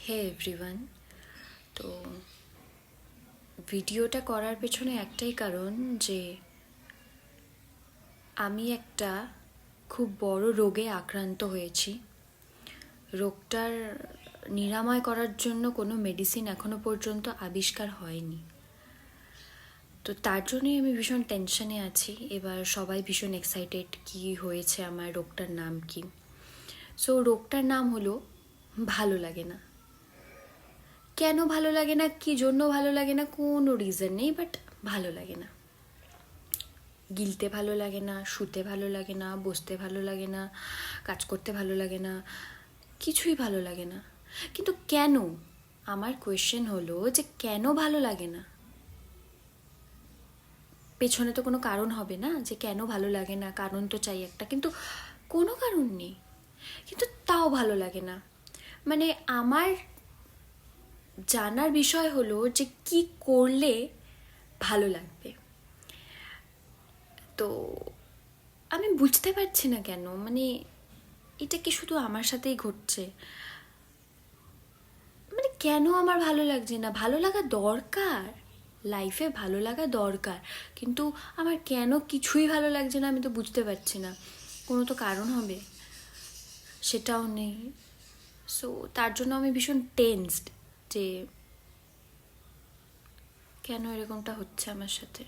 হে everyone. তো ভিডিওটা করার পেছনে একটাই কারণ যে আমি একটা খুব বড় রোগে আক্রান্ত হয়েছি। রোগটার নিরাময় করার জন্য কোনো মেডিসিন এখনো পর্যন্ত আবিষ্কার হয়নি। তো তার জন্যই আমি ভীষণ টেনশনে আছি। এবার সবাই ভীষণ এক্সাইটেড কি হয়েছে, আমার রোগটার নাম কি। সো রোগটার নাম হলো ভালো লাগে না। কেন ভালো লাগে না, কি জন্য ভালো লাগে না, কোনো রিজন নেই, বাট ভালো লাগে না। গিলতে ভালো লাগে না, শুতে ভালো লাগে না, বসতে ভালো লাগে না, কাজ করতে ভালো লাগে না, কিছুই ভালো লাগে না। কিন্তু কেন, আমার কোয়েশ্চেন হলো যে কেন ভালো লাগে না। পেছনে তো কোনো কারণ হবে না যে কেন ভালো লাগে না, কারণ তো চাই একটা, কিন্তু কোনো কারণ নেই, কিন্তু তাও ভালো লাগে না। মানে আমার জানার বিষয় হলো যে কি করলে ভালো লাগবে। তো আমি বুঝতে পারছি না কেন, মানে এটা কি শুধু আমার সাথেই ঘটছে? মানে কেন আমার ভালো লাগছে না? ভালো লাগা দরকার, লাইফে ভালো লাগা দরকার, কিন্তু আমার কেন কিছুই ভালো লাগছে না আমি তো বুঝতে পারছি না। কোনো তো কারণ হবে, সেটাও নেই। সো তার জন্য আমি ভীষণ টেনসড যে কেন এরকমটা হচ্ছে আমার সাথে।